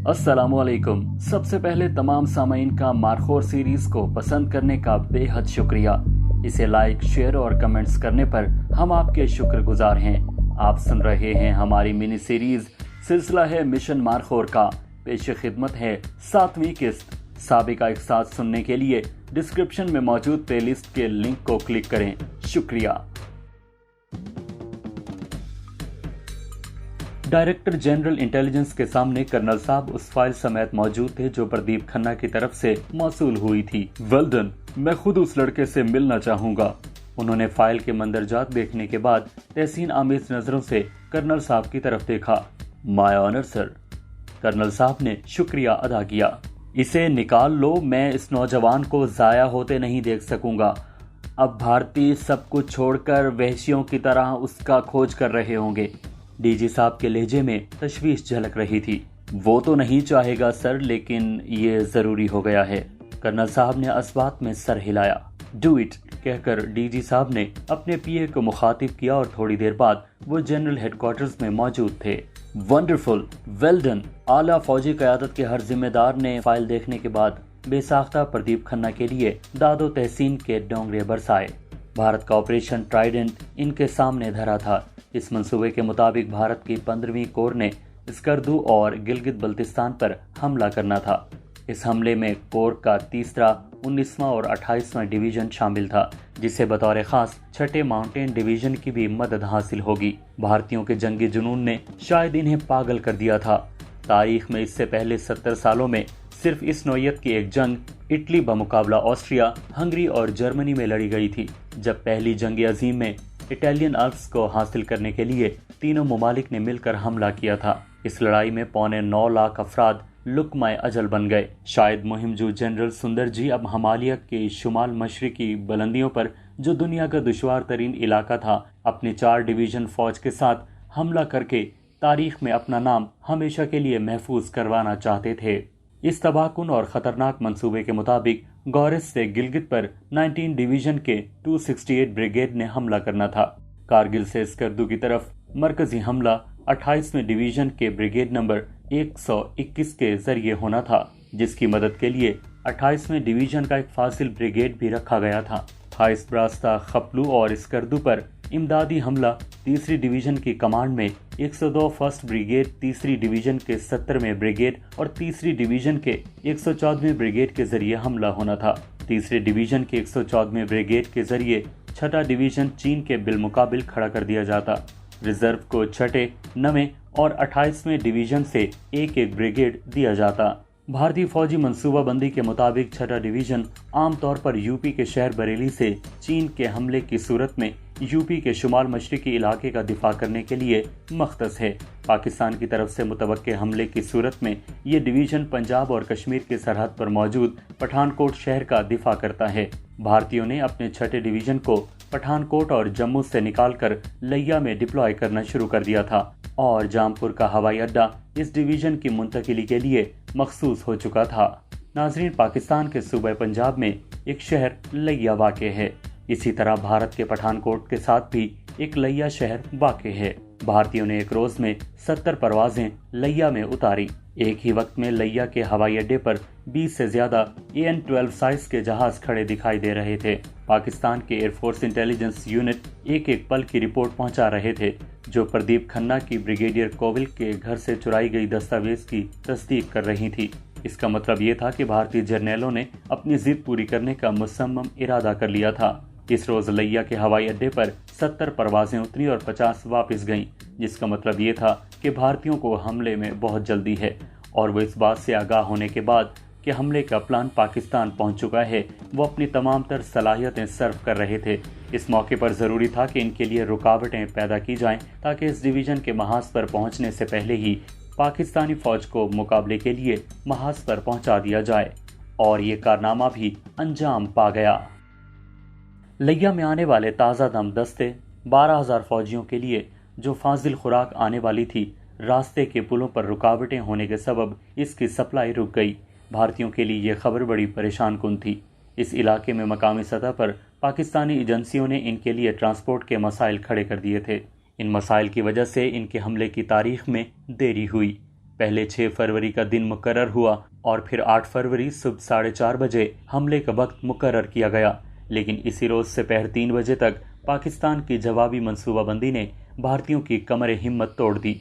अस्सलामुअलैकुम। सबसे पहले तमाम सामाइन का मारखोर सीरीज को पसंद करने का बेहद शुक्रिया। इसे लाइक, शेयर और कमेंट्स करने पर हम आपके शुक्रगुजार हैं। आप सुन रहे हैं हमारी मिनी सीरीज, सिलसिला है मिशन मारखोर का। पेश खिदमत है 7वीं किस्त। साबिका एक साथ सुनने के लिए डिस्क्रिप्शन में मौजूद प्लेलिस्ट के लिंक को क्लिक करें। शुक्रिया। डायरेक्टर जनरल इंटेलिजेंस के सामने कर्नल साहब उस फाइल समेत मौजूद थे जो प्रदीप खन्ना की तरफ से मौसूल हुई थी। वेल डन, मैं खुद उस लड़के से मिलना चाहूंगा। उन्होंने फाइल के मंदरजात देखने के बाद तहसीन आमेज नजरों से कर्नल साहब की तरफ देखा। My honour sir. कर्नल साहब ने शुक्रिया अदा किया। इसे निकाल लो, मैं इस नौजवान को जाया होते नहीं देख सकूंगा। अब भारतीय सब कुछ छोड़कर वहशियों की तरह उसका खोज कर रहे होंगे। डीजी साहब के लहजे में तशवीश झलक रही थी। वो तो नहीं चाहेगा सर, लेकिन ये जरूरी हो गया है। कर्नल साहब ने असबात में सर हिलाया। डू इट कहकर डीजी साहब ने अपने पीए को मुखातिब किया और थोड़ी देर बाद वो जनरल हेडक्वार्टर्स में मौजूद थे। Wonderful, well done. आला फौजी क़यादत के हर जिम्मेदार ने फाइल देखने के बाद बेसाख्ता प्रदीप खन्ना के लिए दादो तहसीन के डोंगरे बरसाए। भारत का ऑपरेशन ट्राइडेंट इनके सामने धरा था। इस मंसूबे के मुताबिक भारत की 15वीं कोर ने स्कर्दू और गिलगित बल्तिस्तान पर हमला करना था। इस हमले में कोर का 3रा, 19वां और 28वां डिवीजन शामिल था, जिसे बतौर खास 6ठे माउंटेन डिवीजन की भी मदद हासिल होगी। भारतीयों के जंगी जुनून ने शायद इन्हें पागल कर दिया था। तारीख में इससे पहले 70 सालों में सिर्फ इस नौयत की एक जंग इटली बमुकाबला ऑस्ट्रिया, हंगरी और जर्मनी में लड़ी गई थी। जब पहली जंग अजीम में इटालियन अल्प्स को हासिल करने के लिए तीनों ममालिक ने मिलकर हमला किया था। इस लड़ाई में 9.25 लाख अफराद लुकमाए अजल बन गए। शायद मुहिमजू जनरल सुंदर जी अब हिमालय के शुमाल मशरिकी बुलंदियों पर, जो दुनिया का दुश्वार तरीन इलाका था, अपने 4 डिवीजन फौज के साथ हमला करके तारीख में अपना नाम हमेशा के लिए महफूज करवाना चाहते थे। इस तबाहकुन और खतरनाक मंसूबे के मुताबिक गौरिस से गिलगित पर 19 डिवीजन के 268 ब्रिगेड ने हमला करना था। कारगिल से स्कर्दू की तरफ मरकजी हमला 28वें डिवीजन के ब्रिगेड नंबर 121 के जरिए होना था, जिसकी मदद के लिए 28वें डिवीजन का एक फासिल ब्रिगेड भी रखा गया था। थाइस ब्रास्ता, खपलू और स्कर्दू पर इमदादी हमला 3री डिवीजन की कमांड में 102 फर्स्ट ब्रिगेड, 3री डिवीजन के 70वें ब्रिगेड और 3री डिवीजन के 114वें ब्रिगेड के जरिए हमला होना था। 3रे डिवीजन के 114वें ब्रिगेड के जरिए 6ठा डिवीजन चीन के बिलमुकाबिल खड़ा कर दिया जाता। रिजर्व को 6ठे, 9वें और 28वें डिवीजन से एक एक ब्रिगेड दिया जाता। भारतीय फौजी मंसूबा बंदी के मुताबिक 6ठा डिवीजन आमतौर पर यूपी के शहर बरेली से चीन के हमले की सूरत में यूपी के शुमाल मशरिकी इलाके का दिफा करने के लिए मख्तस है। पाकिस्तान की तरफ से मुतवक्के हमले की सूरत में ये डिवीजन पंजाब और कश्मीर की सरहद पर मौजूद पठानकोट शहर का दिफा करता है। भारतीयों ने अपने 6ठे डिवीजन को पठानकोट और जम्मू से निकालकर लैया में डिप्लॉय करना शुरू कर दिया था और जामपुर का हवाई अड्डा इस डिवीजन की मुंतकिली के लिए मखसूस हो चुका था। नाजरीन, पाकिस्तान के सूबे पंजाब में एक शहर लैया वाक़े है। इसी तरह भारत के पठानकोट के साथ भी एक लैया शहर वाक़े है। भारतीयों ने एक रोज में 70 परवाजें लैया में उतारी। एक ही वक्त में लैया के हवाई अड्डे पर 20 से ज्यादा AN-12 साइज के जहाज खड़े दिखाई दे रहे थे। पाकिस्तान के एयरफोर्स इंटेलिजेंस यूनिट एक एक पल की रिपोर्ट पहुंचा रहे थे, जो प्रदीप खन्ना की ब्रिगेडियर कोविल के घर से चुराई गई दस्तावेज की तस्दीक कर रही थी। इसका मतलब ये था कि भारतीय जर्नैलों ने अपनी जिद पूरी करने का मुसम्मम इरादा कर लिया था। इस रोज लैया के हवाई अड्डे पर 70 परवाजें उतरी और 50 वापस गईं, जिसका मतलब ये था कि भारतीयों को हमले में बहुत जल्दी है और वो इस बात से आगाह होने के बाद कि हमले का प्लान पाकिस्तान पहुंच चुका है, वो अपनी तमाम तर सलाहियतें सर्व कर रहे थे। इस मौके पर ज़रूरी था कि इनके लिए रुकावटें पैदा की जाएं ताकि इस डिवीजन के महाज पर पहुंचने से पहले ही पाकिस्तानी फौज को मुकाबले के लिए महाज पर पहुंचा दिया जाए, और ये कारनामा भी अंजाम पा गया। लैया में आने वाले ताज़ा दम दस्ते 12,000 फौजियों के लिए जो फाजिल खुराक आने वाली थी, रास्ते के पुलों पर रुकावटें होने के सबब इसकी सप्लाई रुक गई। भारतीयों के लिए यह खबर बड़ी परेशान कुन थी। इस इलाके में मकामी सतह पर पाकिस्तानी एजेंसियों ने इनके लिए ट्रांसपोर्ट के मसाइल खड़े कर दिए थे। इन मसाइल की वजह से इनके हमले की तारीख में देरी हुई। पहले 6 फरवरी का दिन मुकर्रर हुआ और फिर 8 फरवरी सुबह 4:30 बजे हमले का वक्त मुकर्रर किया गया, लेकिन इसी रोज से पहर 3 बजे तक पाकिस्तान की जवाबी मंसूबाबंदी ने भारतीयों की कमर हिम्मत तोड़ दी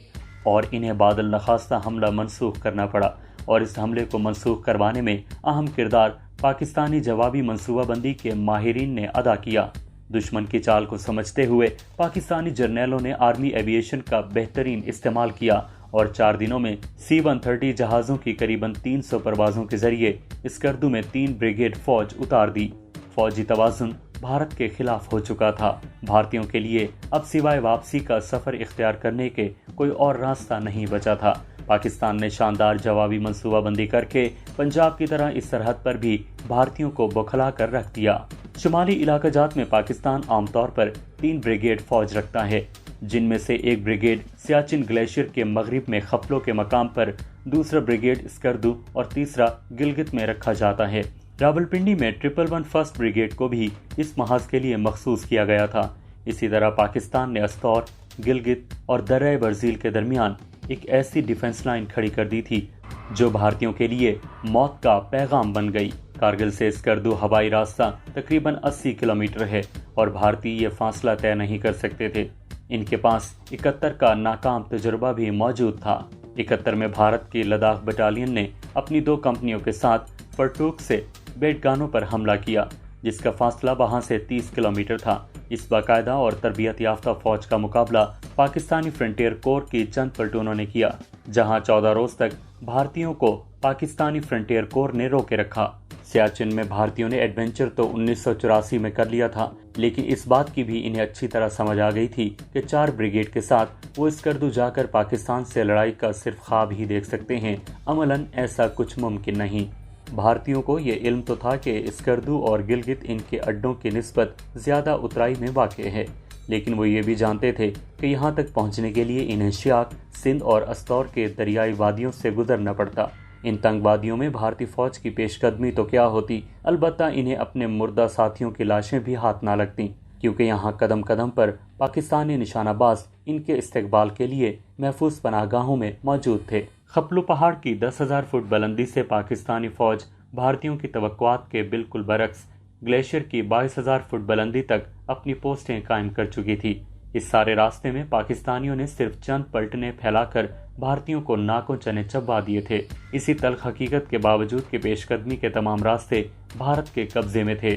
और इन्हें बादल नखास्ता हमला मनसूख करना पड़ा। और इस हमले को मनसूख करवाने में अहम किरदार पाकिस्तानी जवाबी मंसूबाबंदी के माहिरीन ने अदा किया। दुश्मन की चाल को समझते हुए पाकिस्तानी जर्नैलों ने आर्मी एविएशन का बेहतरीन इस्तेमाल किया और 4 दिनों में C-130 जहाज़ों की करीबन 300 परवाज़ों के जरिए स्कर्दू में 3 ब्रिगेड फौज उतार दी। फौजी तवाज़ुन भारत के खिलाफ हो चुका था। भारतीयों के लिए अब सिवाय वापसी का सफर इख्तियार करने के कोई और रास्ता नहीं बचा था। पाकिस्तान ने शानदार जवाबी मंसूबाबंदी करके पंजाब की तरह इस सरहद पर भी भारतीयों को बौखला कर रख दिया। शुमाली इलाका जात में पाकिस्तान आमतौर पर 3 ब्रिगेड फौज रखता है, जिनमें से एक ब्रिगेड सियाचिन ग्लेशियर के मगरिब में खपलों के मकाम पर, दूसरा ब्रिगेड स्कर्दू और तीसरा गिलगित में रखा जाता है। रावलपिंडी में 111 फर्स्ट ब्रिगेड को भी इस महाज के लिए मखसूस किया गया था। इसी तरह पाकिस्तान ने अस्तौर, गिलगित और दर्रे बर्जील के दरमियान एक ऐसी डिफेंस लाइन खड़ी कर दी थी जो भारतीयों के लिए मौत का पैगाम बन गई। कारगिल से स्कर्दू हवाई रास्ता तकरीबन 80 किलोमीटर है और भारतीय ये फासला तय नहीं कर सकते थे। इनके पास 71 का नाकाम तजुर्बा भी मौजूद था। 71 में भारत की लद्दाख बटालियन ने अपनी 2 कंपनियों के साथ फरटूक से बेडगानों पर हमला किया, जिसका फासला वहां से 30 किलोमीटर था। इस बाकायदा और तरबियत याफ्ता फौज का मुकाबला पाकिस्तानी फ्रंटियर कोर की चंद प्लटूनों ने किया, जहां 14 रोज तक भारतीयों को पाकिस्तानी फ्रंटियर कोर ने रोके रखा। सियाचिन में भारतीयों ने एडवेंचर तो 1984 में कर लिया था, लेकिन इस बात की भी इन्हें अच्छी तरह समझ आ गई थी कि 4 ब्रिगेड के साथ वो स्कर्दू जाकर पाकिस्तान से लड़ाई का सिर्फ ख्वाब ही देख सकते हैं। अमलन ऐसा कुछ मुमकिन नहीं। भारतीयों को ये इल्म तो था कि स्कर्दू और गिलगित इनके अड्डों की निस्बत ज्यादा उतराई में वाक़ है, लेकिन वो ये भी जानते थे कि यहाँ तक पहुँचने के लिए इन्हें शियाक, सिंध और अस्तौर के दरियाई वादियों से गुजरना पड़ता। इन तंग वादियों में भारतीय फौज की पेशकदमी तो क्या होती, अलबत्ता इन्हें अपने मुर्दा साथियों की लाशें भी हाथ ना लगती, क्योंकि यहाँ कदम कदम पर पाकिस्तानी निशानाबाज इनके इस्तकबाल के लिए महफूज पनाहगाहों में मौजूद थे। खपलू पहाड़ की 10,000 फुट बुलंदी से पाकिस्तानी फौज भारतीयों की तवक्कुआत के बिल्कुल बरक्स ग्लेशियर की 22,000 फुट बुलंदी तक अपनी पोस्टें कायम कर चुकी थी। इस सारे रास्ते में पाकिस्तानियों ने सिर्फ चंद पलटने फैलाकर भारतीयों को नाकों चने चबा दिए थे। इसी तल्ख हकीकत के बावजूद कि पेशकदमी के तमाम रास्ते भारत के कब्जे में थे।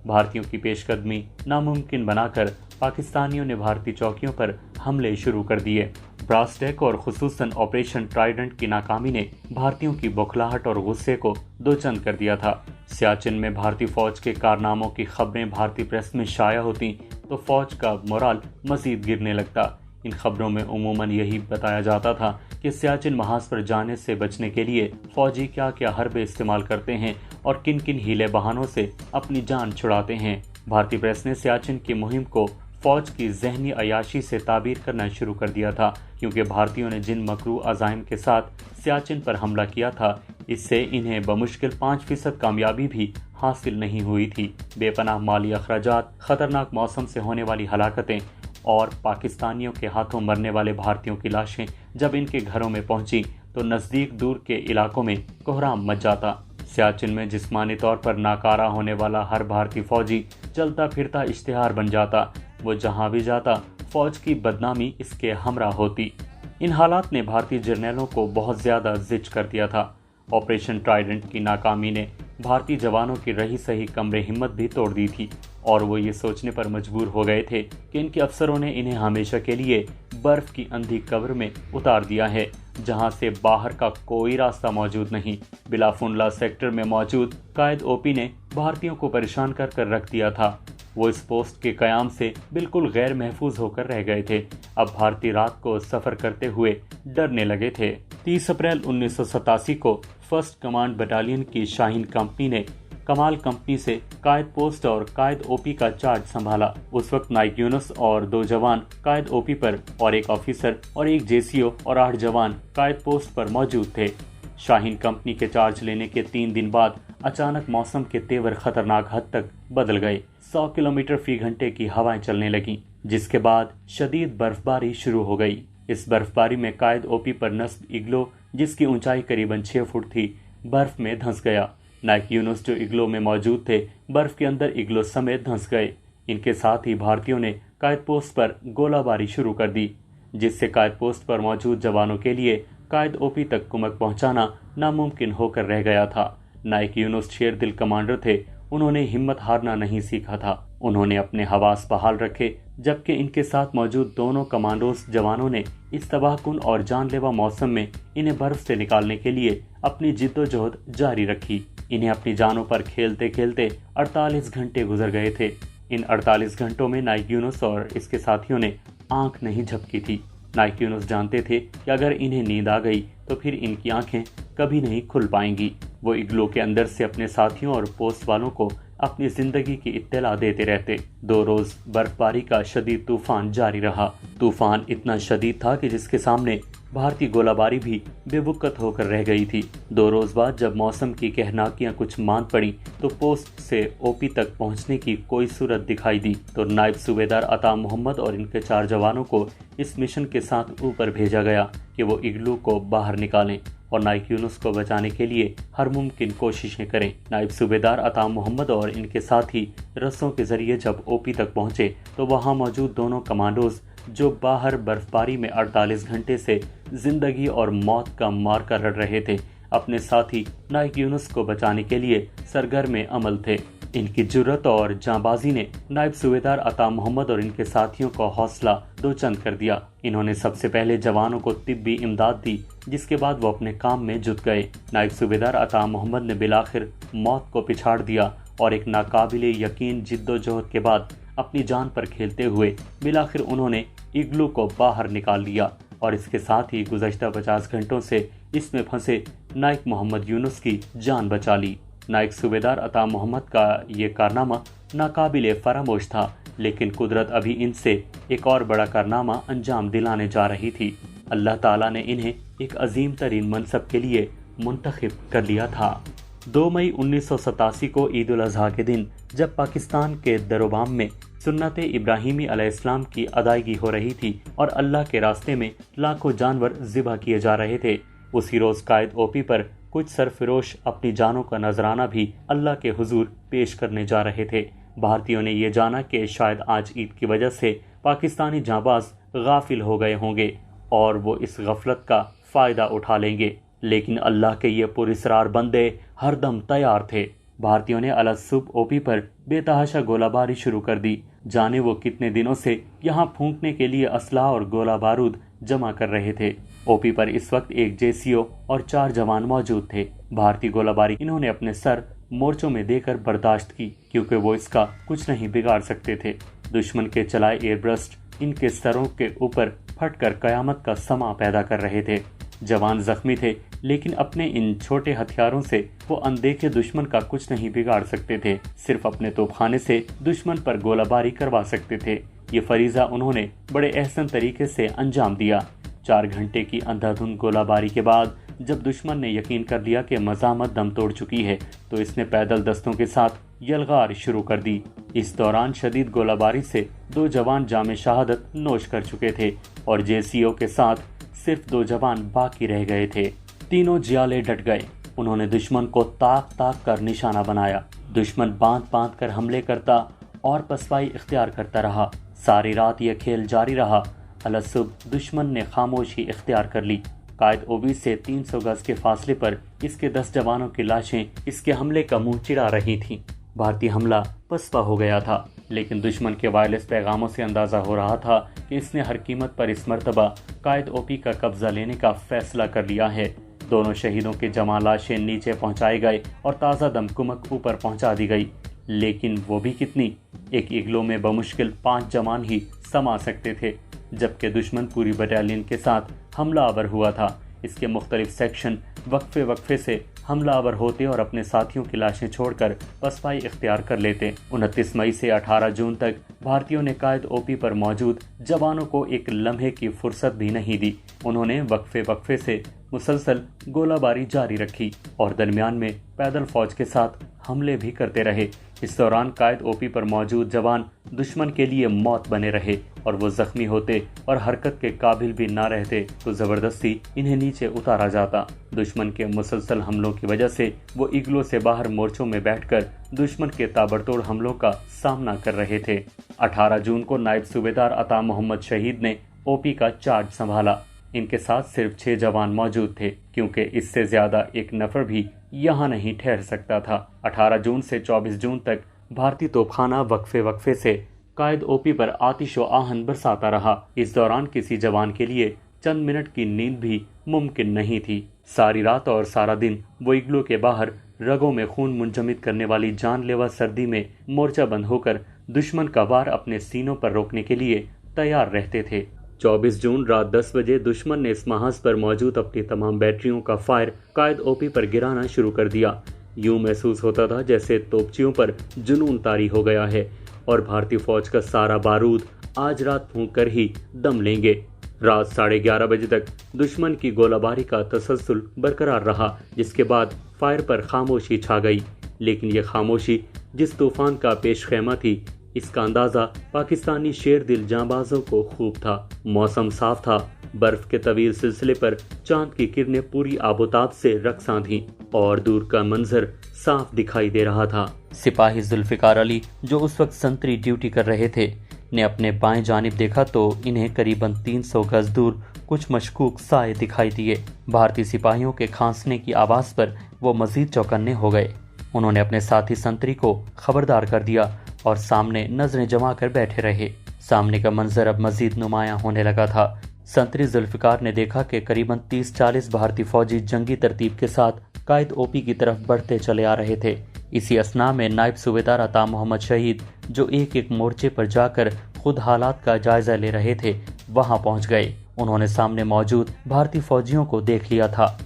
भारतीयों की पेशकदमी नामुमकिन बनाकर पाकिस्तानियों ने भारतीय चौकियों पर हमले शुरू कर दिए। ब्रासटेक और खुसूसन ऑपरेशन ट्राइडेंट की नाकामी ने भारतीयों की बौखलाहट और गुस्से को दोचंद कर दिया था। सियाचिन में भारतीय फौज के कारनामों की खबरें भारतीय प्रेस में शाया होती तो फौज का मोराल मजीद गिरने लगता। इन खबरों में उमूमन यही बताया जाता था कि सियाचिन महाज पर जाने से बचने के लिए फौजी क्या क्या हरबे इस्तेमाल करते हैं और किन किन हीले बहानों से अपनी जान छुड़ाते हैं। भारतीय प्रेस ने सियाचिन की मुहिम को फौज की जहनी अयाशी से ताबीर करना शुरू कर दिया था, क्योंकि भारतीयों ने जिन मकरू अज़ाइम के साथ सियाचिन पर हमला किया था, इससे इन्हें बमुश्किल 5% कामयाबी भी हासिल नहीं हुई थी। बेपनाह माली अखराजात, खतरनाक मौसम से होने वाली हलाकतें और पाकिस्तानियों के हाथों मरने वाले भारतीयों की लाशें जब इनके घरों में पहुंची तो नज़दीक दूर के इलाकों में कोहराम मच जाता। सियाचिन में जिस्मानी तौर पर नाकारा होने वाला हर भारतीय फौजी चलता फिरता इश्तिहार बन जाता। वो जहां भी जाता फौज की बदनामी इसके हमरा होती। इन हालात ने भारतीय जर्नैलों को बहुत ज्यादा जिच कर दिया था। ऑपरेशन ट्राइडेंट की नाकामी ने भारतीय जवानों की रही सही कमरे हिम्मत भी तोड़ दी थी और वो ये सोचने पर मजबूर हो गए थे कि इनके अफसरों ने इन्हें हमेशा के लिए बर्फ की अंधी कब्र में उतार दिया है, जहां से बाहर का कोई रास्ता मौजूद नहीं। बिलाफुनला सेक्टर में मौजूद कायद ओपी ने भारतीयों को परेशान कर रख दिया था। वो इस पोस्ट के कयाम से बिल्कुल गैर महफूज होकर रह गए थे। अब भारतीय रात को सफर करते हुए डरने लगे थे। 30 अप्रैल 1987 को फर्स्ट कमांड बटालियन की शाहीन कंपनी ने कमाल कंपनी से कायद पोस्ट और कायद ओपी का चार्ज संभाला। उस वक्त नाइक यूनुस और 2 जवान कायद ओपी पर और 1 ऑफिसर और 1 जेसीओ और 8 जवान कायद पोस्ट पर मौजूद थे। शाहीन कंपनी के चार्ज लेने के 3 दिन बाद अचानक मौसम के तेवर खतरनाक हद तक बदल गए। 100 किलोमीटर फी घंटे की हवाएं चलने लगीं, जिसके बाद शदीद बर्फबारी शुरू हो गई। इस बर्फबारी में कायद ओपी पर नस्ब इग्लो जिसकी ऊंचाई करीबन 6 फुट थी, बर्फ में धंस गया। नाइक यूनुस जो इग्लो में मौजूद थे, बर्फ के अंदर इग्लो समेत धंस गए। इनके साथ ही भारतीयों ने कायद पोस्ट पर गोलाबारी शुरू कर दी, जिससे कायद पोस्ट पर मौजूद जवानों के लिए कायद ओपी तक कुमक पहुंचाना नामुमकिन होकर रह गया था। नाइक यूनुस शेर दिल कमांडर थे, उन्होंने हिम्मत हारना नहीं सीखा था। उन्होंने अपने हवास बहाल रखे, जबकि इनके साथ मौजूद दोनों कमांडोज जवानों ने इस तबाहकुन और जानलेवा मौसम में इन्हें बर्फ से निकालने के लिए अपनी जिद्दोजहद जारी रखी। इन्हें अपनी जानों पर खेलते खेलते 48 घंटे गुजर गए थे। इन 48 घंटों में नाइक यूनुस और इसके साथियों ने आंख नहीं झपकी थी। नाइक यूनुस जानते थे कि अगर इन्हें नींद आ गई तो फिर इनकी आंखें कभी नहीं खुल पाएंगी। वो इग्लो के अंदर से अपने साथियों और पोस्ट वालों को अपनी जिंदगी की इत्तला देते रहते। 2 रोज बर्फबारी का शदीद तूफान जारी रहा। तूफान इतना शदीद था कि जिसके सामने भारतीय गोलाबारी भी बेवकत होकर रह गई थी। 2 रोज बाद जब मौसम की कहनाकियां कुछ मांद पड़ी तो पोस्ट से ओपी तक पहुंचने की कोई सूरत दिखाई दी तो नायब सूबेदार अता मोहम्मद और इनके 4 जवानों को इस मिशन के साथ ऊपर भेजा गया कि वो इग्लू को बाहर निकालें और नाइक यूनुस को बचाने के लिए हर मुमकिन कोशिशें करें। नायब सूबेदार अता मोहम्मद और इनके साथी रस्सों के जरिए जब ओपी तक पहुंचे तो वहां मौजूद दोनों कमांडोज जो बाहर बर्फबारी में 48 घंटे से जिंदगी और मौत का मार्का लड़ रहे थे, अपने साथी नाइक यूनुस को बचाने के लिए सरगर्म अमल थे। इनकी जुर्रत और जांबाजी ने नायब सूबेदार अता मोहम्मद और इनके साथियों का हौसला दोचंद कर दिया। इन्होंने सबसे पहले जवानों को तिब्बी इमदाद दी, जिसके बाद वो अपने काम में जुट गए। नायब सूबेदार अता मोहम्मद ने बिलाखिर मौत को पिछाड़ दिया और एक नाकाबिले यकीन जिद्दोजहद के बाद अपनी जान पर खेलते हुए बिलाखिर उन्होंने इग्लू को बाहर निकाल लिया और इसके साथ ही गुज़श्ता 50 घंटों से इसमें फंसे नाइक मोहम्मद यूनुस की जान बचा ली। नाइक सूबेदार अता मोहम्मद का ये कारनामा नाकाबिले फरामोश था, लेकिन कुदरत अभी इनसे एक और बड़ा कारनामा अंजाम दिलाने जा रही थी। अल्लाह ताला ने इन्हें एक अजीम तरीन मनसब के लिए मुंतखब कर लिया था। 2 मई 1987 को ईद उल अजहा के दिन जब पाकिस्तान के दरोबाम में सुन्नत इब्राहिमी अलैहिस्सलाम की अदायगी हो रही थी और अल्लाह के रास्ते में लाखों जानवर ज़िबा किए जा रहे थे, उसी रोज कायद ओपी पर कुछ सरफरोश अपनी जानों का नजराना भी अल्लाह के हुजूर पेश करने जा रहे थे। भारतीयों ने ये जाना कि शायद आज ईद की वजह से पाकिस्तानी जांबाज गाफिल हो गए होंगे और वो इस गफलत का फायदा उठा लेंगे, लेकिन अल्लाह के ये पुरस्रार बंदे हरदम तैयार थे। भारतीयों ने अलसुब ओपी पर बेतहाशा गोलाबारी शुरू कर दी। जाने वो कितने दिनों से यहाँ फूंकने के लिए असलाह और गोला बारूद जमा कर रहे थे। ओपी पर इस वक्त एक जेसीओ और 4 जवान मौजूद थे। भारतीय गोलाबारी इन्होंने अपने सर मोर्चों में देकर बर्दाश्त की, क्योंकि वो इसका कुछ नहीं बिगाड़ सकते थे। दुश्मन के चलाए एयरब्रस्ट इनके सरों के ऊपर फटकर कयामत का समा पैदा कर रहे थे। जवान जख्मी थे, लेकिन अपने इन छोटे हथियारों से वो अनदेखे दुश्मन का कुछ नहीं बिगाड़ सकते थे। सिर्फ अपने तोपखाने से दुश्मन पर गोलाबारी करवा सकते थे। ये फरीजा उन्होंने बड़े एहसन तरीके से अंजाम दिया। 4 घंटे की अंधाधुंध गोलाबारी के बाद जब दुश्मन ने यकीन कर लिया कि मज़ामत दम तोड़ चुकी है, तो इसने पैदल दस्तों के साथ यलगार शुरू कर दी। इस दौरान शदीद गोलाबारी से 2 जवान जामे शहादत नोश कर चुके थे और जेसीओ के साथ सिर्फ 2 जवान बाकी रह गए थे। तीनों जियाले डट गए। उन्होंने दुश्मन को ताक ताक कर निशाना बनाया। दुश्मन बांध बांध कर हमले करता और पसवाई इख्तियार करता रहा। सारी रात यह खेल जारी रहा। अलसुब दुश्मन ने खामोशी इख्तियार कर ली। कायद ओबी से 300 गज के फासले पर इसके 10 जवानों की लाशें इसके हमले का मुंह चिढ़ा रही थीं। भारतीय हमला पसपा हो गया था, लेकिन दुश्मन के वायरलेस पैगामों से अंदाजा हो रहा था कि इसने हर कीमत पर इस मर्तबा कायद ओपी का कब्जा लेने का फैसला कर लिया है। दोनों शहीदों के जमा लाशें नीचे पहुंचाए गए और ताज़ा दम कुमक ऊपर पहुंचा दी गई, लेकिन वो भी कितनी। एक इग्लो में बमुश्किल 5 जवान ही समा सकते थे, जबकि दुश्मन पूरी बटालियन के साथ हमलावर हुआ था। इसके मुख्तलिफ सेक्शन वक्फे वक्फे से हमलावर होते और अपने साथियों की लाशें छोड़कर पसपाई इख्तियार कर लेते। 29 मई से 18 जून तक भारतीयों ने कायद ओपी पर मौजूद जवानों को एक लम्हे की फुर्सत भी नहीं दी। उन्होंने वक्फे वक्फे से मुसलसल गोलाबारी जारी रखी और दरमियान में पैदल फौज के साथ हमले भी करते रहे। इस दौरान कायद ओपी पर मौजूद जवान दुश्मन के लिए मौत बने रहे और वो जख्मी होते और हरकत के काबिल भी ना रहते तो जबरदस्ती इन्हें नीचे उतारा जाता। दुश्मन के मुसलसल हमलों की वजह से वो इग्लो से बाहर मोर्चों में बैठकर दुश्मन के ताबड़तोड़ हमलों का सामना कर रहे थे। 18 जून को नायब सूबेदार अता मोहम्मद शहीद ने ओपी का चार्ज संभाला। इनके साथ सिर्फ 6 जवान मौजूद थे क्योंकि इससे ज्यादा एक नफर भी यहाँ नहीं ठहर सकता था। 18 जून से 24 जून तक भारतीय तोपखाना वक्फे से कायद ओपी पर आतिश व आहन बरसाता रहा। इस दौरान किसी जवान के लिए चंद मिनट की नींद भी मुमकिन नहीं थी। सारी रात और सारा दिन वो इग्लू के बाहर रगों में खून मुंजमद करने वाली जानलेवा सर्दी में मोर्चा बंद होकर दुश्मन का वार अपने सीनों पर रोकने के लिए तैयार रहते थे। 24 जून रात 10 बजे दुश्मन ने इस महाज पर मौजूद अपनी तमाम बैटरियों का फायर कायद ओपी पर गिराना शुरू कर दिया। यूं महसूस होता था जैसे तोपचियों पर जुनून तारी हो गया है और भारतीय फौज का सारा बारूद आज रात फूंक कर ही दम लेंगे। रात 11:30 बजे तक दुश्मन की गोलाबारी का तसलसल बरकरार रहा, जिसके बाद फायर पर खामोशी छा गई। लेकिन ये खामोशी जिस तूफान का पेश खैमा थी, इसका अंदाजा पाकिस्तानी शेर दिल जांबाजों को खूब था। मौसम साफ था, बर्फ के तवील सिलसिले पर चांद की किरणें पूरी आबोताब से रक्सां थीं और दूर का मंजर साफ दिखाई दे रहा था। सिपाही जुल्फिकार अली, जो उस वक्त संतरी ड्यूटी कर रहे थे, ने अपने बाएं जानिब देखा तो इन्हें करीबन 300 गज दूर कुछ मशकूक साए दिखाई दिए। भारतीय सिपाहियों के खांसने की आवाज पर वो मजीद चौकन्ने हो गए। उन्होंने अपने साथी संतरी को खबरदार कर दिया और सामने नजरें जमा कर बैठे रहे। सामने का मंजर अब मजीद नुमायां होने लगा था। संतरी जुल्फिकार ने देखा कि करीबन 30-40 भारतीय फौजी जंगी तरतीब के साथ कायद ओपी की तरफ बढ़ते चले आ रहे थे। इसी असना में नायब सूबेदार अता मोहम्मद शहीद, जो एक एक मोर्चे पर जाकर खुद हालात का जायजा ले रहे थे, वहां पहुंच गए। उन्होंने सामने मौजूद भारतीय फौजियों को देख लिया था।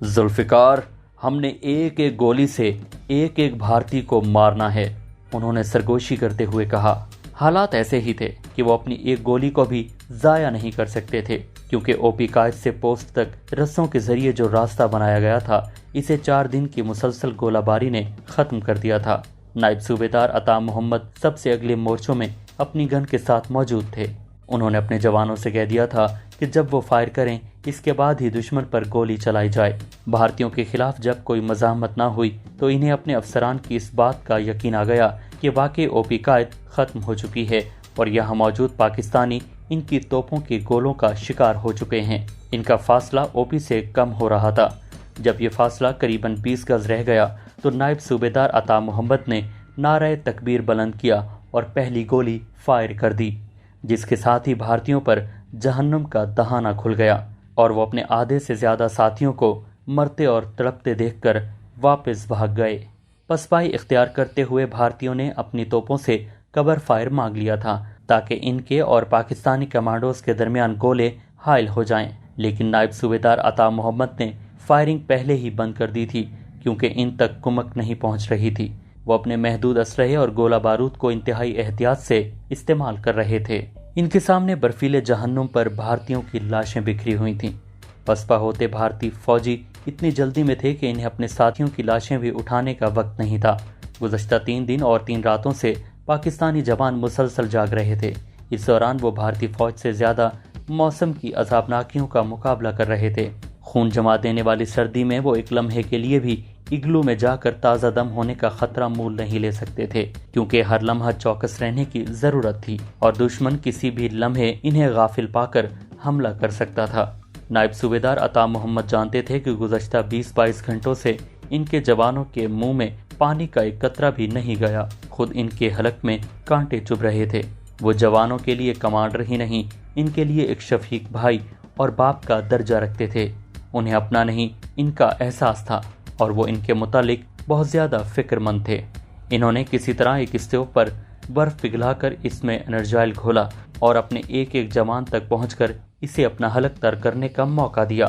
जुल्फिकार, हमने एक एक गोली से एक एक भारतीय को मारना है, उन्होंने सरगोशी करते हुए कहा। हालात ऐसे ही थे कि वो अपनी एक गोली को भी जाया नहीं कर सकते थे, क्योंकि ओपी कायद से पोस्ट तक रस्सों के जरिए जो रास्ता बनाया गया था, इसे 4 दिन की मुसलसल गोलाबारी ने खत्म कर दिया था। नायब सूबेदार अता मोहम्मद सबसे अगले मोर्चों में अपनी गन के साथ मौजूद थे। उन्होंने अपने जवानों से कह दिया था कि जब वो फायर करें, इसके बाद ही दुश्मन पर गोली चलाई जाए। भारतीयों के खिलाफ जब कोई मज़ाहमत ना हुई तो इन्हें अपने अफसरान की इस बात का यकीन आ गया कि वाकई ओपी कायद खत्म हो चुकी है और यहाँ मौजूद पाकिस्तानी इनकी तोपों के गोलों का शिकार हो चुके हैं। इनका फासला ओपी से कम हो रहा था। जब ये फासला करीबन 20 गज रह गया तो नायब सूबेदार अता मोहम्मद ने नारे तकबीर बुलंद किया और पहली गोली फायर कर दी, जिसके साथ ही भारतीयों पर जहन्नुम का दहाना खुल गया और वो अपने आधे से ज्यादा साथियों को मरते और तड़पते देखकर वापस भाग गए। पसपाई इख्तियार करते हुए भारतीयों ने अपनी तोपों से कवर फायर मांग लिया था ताकि इनके और पाकिस्तानी कमांडोज के दरमियान गोले हायल हो जाएं। लेकिन नायब सूबेदार अता मोहम्मद ने फायरिंग पहले ही बंद कर दी थी, क्योंकि इन तक कुमक नहीं पहुंच रही थी। वो अपने महदूद असलहे और गोला बारूद को इंतहाई एहतियात से इस्तेमाल कर रहे थे। इनके सामने बर्फीले जहन्नुम पर भारतीयों की लाशें बिखरी हुई थीं। पसपा होते भारतीय फौजी इतनी जल्दी में थे कि इन्हें अपने साथियों की लाशें भी उठाने का वक्त नहीं था। गुज़श्ता 3 दिन और 3 रातों से पाकिस्तानी जवान मुसलसल जाग रहे थे। इस दौरान वो भारतीय फौज से ज्यादा मौसम की अजाबनाकियों का मुकाबला कर रहे थे। खून जमा देने वाली सर्दी में वो एक लम्हे के लिए भी इग्लू में जाकर ताज़ा दम होने का खतरा मूल नहीं ले सकते थे, क्योंकि हर लम्हा चौकस रहने की जरूरत थी और दुश्मन किसी भी लम्हे इन्हें गाफिल पाकर हमला कर सकता था। नायब सूबेदार अता मोहम्मद जानते थे कि गुज़श्ता 20-22 घंटों से इनके जवानों के मुंह में पानी का एक कतरा भी नहीं गया। खुद इनके हलक में कांटे चुभ रहे थे। वो जवानों के लिए कमांडर ही नहीं, इनके लिए एक शफीक भाई और बाप का दर्जा रखते थे। उन्हें अपना नहीं, इनका एहसास था और वो इनके मुतालिक बहुत ज़्यादा फिक्रमंद थे। इन्होंने किसी तरह एक स्टोव पर बर्फ़ पिघलाकर इसमें एनर्जाइल घोला और अपने एक एक जवान तक पहुंचकर इसे अपना हलक तर करने का मौका दिया।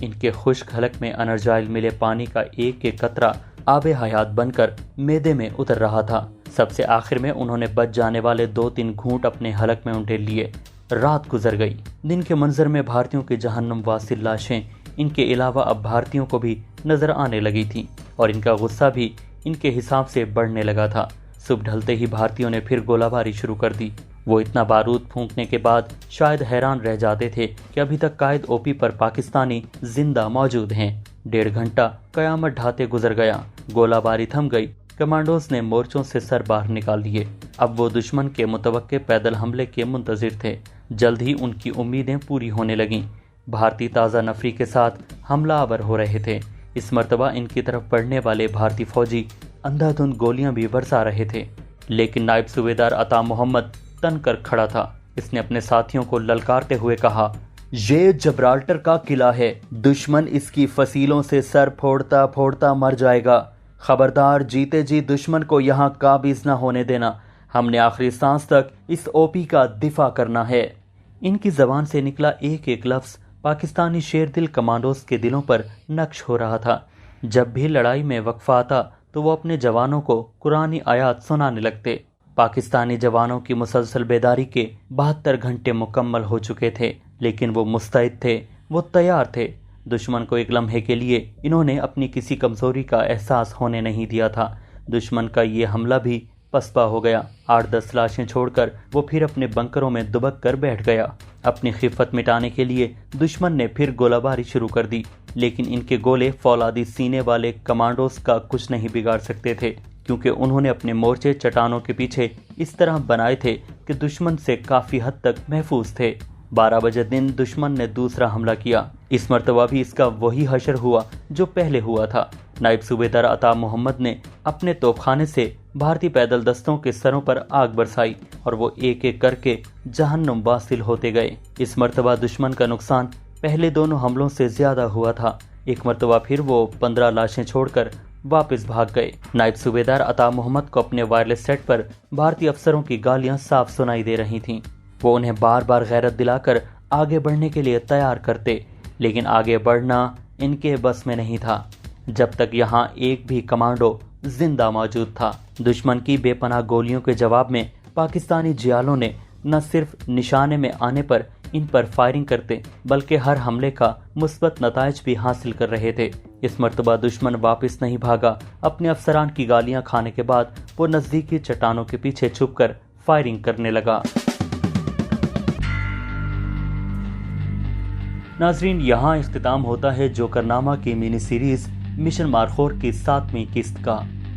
इनके खुश्क हलक में एनर्जाइल मिले पानी का एक एक कतरा आबे हयात बनकर मैदे में उतर रहा था। सबसे आखिर में उन्होंने बच जाने वाले 2-3 घूंट अपने हलक में उंडेल लिए। रात गुजर गई। दिन के मंजर में भारतीयों की जहन्नुम वासिल लाशें इनके अलावा अब भारतीयों को भी नजर आने लगी थी और इनका गुस्सा भी इनके हिसाब से बढ़ने लगा था। सुबह ढलते ही भारतीयों ने फिर गोलाबारी शुरू कर दी। वो इतना बारूद फूंकने के बाद शायद हैरान रह जाते थे कि अभी तक कायद ओपी पर पाकिस्तानी जिंदा मौजूद हैं। 1.5 घंटा कयामत ढाते गुजर गया। गोलाबारी थम गई। कमांडोज ने मोर्चों से सर बाहर निकाल लिए। अब वो दुश्मन के मुतवक्के पैदल हमले के मुंतजिर थे। जल्द ही उनकी उम्मीदें पूरी होने लगीं। भारतीय ताज़ा नफरी के साथ हमलावर हो रहे थे। इस मर्तबा इनकी तरफ बढ़ने वाले भारतीय फौजी अंधाधुंध गोलियां भी बरसा रहे थे, लेकिन नायब सूबेदार अता मोहम्मद तन कर खड़ा था। इसने अपने साथियों को ललकारते हुए कहा, ये जबराल्टर का किला है, दुश्मन इसकी फसीलों से सर फोड़ता फोड़ता मर जाएगा। खबरदार, जीते जी दुश्मन को यहाँ काबिज न होने देना। हमने आखिरी सांस तक इस ओपी का दिफा करना है। इनकी जबान से निकला एक एक लफ्ज पाकिस्तानी शेरदिल कमांडोज के दिलों पर नक्श हो रहा था। जब भी लड़ाई में वक्फा आता तो वो अपने जवानों को कुरानी आयात सुनाने लगते। पाकिस्तानी जवानों की मुसलसल बेदारी के 72 घंटे मुकम्मल हो चुके थे, लेकिन वो मुस्तैद थे, वो तैयार थे। दुश्मन को एक लम्हे के लिए इन्होंने अपनी किसी कमजोरी का एहसास होने नहीं दिया था। दुश्मन का ये हमला भी पसपा हो गया। 8-10 लाशें छोड़कर वो फिर अपने बंकरों में दुबक कर बैठ गया। अपनी खिफत मिटाने के लिए दुश्मन ने फिर गोलाबारी शुरू कर दी, लेकिन इनके गोले फौलादी सीने वाले कमांडोज का कुछ नहीं बिगाड़ सकते थे, क्योंकि उन्होंने अपने मोर्चे चट्टानों के पीछे इस तरह बनाए थे कि दुश्मन से काफी हद तक महफूज थे। 12 बजे दिन दुश्मन ने दूसरा हमला किया। इस मर्तबा भी इसका वही हशर हुआ जो पहले हुआ था। नायब सूबेदार अता मोहम्मद ने अपने तोपखाने से भारतीय पैदल दस्तों के सरों पर आग बरसाई और वो एक एक करके जहन्नुम वासिल होते गए। इस मर्तबा दुश्मन का नुकसान पहले दोनों हमलों से ज्यादा हुआ था। एक मर्तबा फिर वो 15 लाशें छोड़कर वापस भाग गए। नायब सूबेदार अता मोहम्मद को अपने वायरलेस सेट पर भारतीय अफसरों की गालियां साफ सुनाई दे रही थीं। वो उन्हें बार बार गैरत दिलाकर आगे बढ़ने के लिए तैयार करते, लेकिन आगे बढ़ना इनके बस में नहीं था जब तक यहाँ एक भी कमांडो जिंदा मौजूद था। दुश्मन की बेपनाह गोलियों के जवाब में पाकिस्तानी जियालों ने न सिर्फ निशाने में आने पर इन पर फायरिंग करते, बल्कि हर हमले का मुस्बत नताइज भी हासिल कर रहे थे। इस मर्तबा दुश्मन वापस नहीं भागा। अपने अफसरान की गालियां खाने के बाद वो नजदीकी चट्टानों के पीछे छुपकर फायरिंग करने लगा। नाजरीन, यहाँ इख्तिताम होता है जोकरनामा की मिनी सीरीज मिशन मारखोर की 7वीं किस्त का।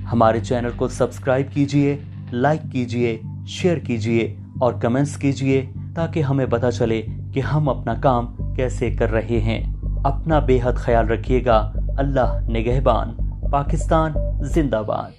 हमारे चैनल को सब्सक्राइब कीजिए, लाइक कीजिए, शेयर कीजिए और कमेंट्स कीजिए, ताकि हमें पता चले कि हम अपना काम कैसे कर रहे हैं। अपना बेहद ख्याल रखिएगा। अल्लाह निगहबान। पाकिस्तान जिंदाबाद।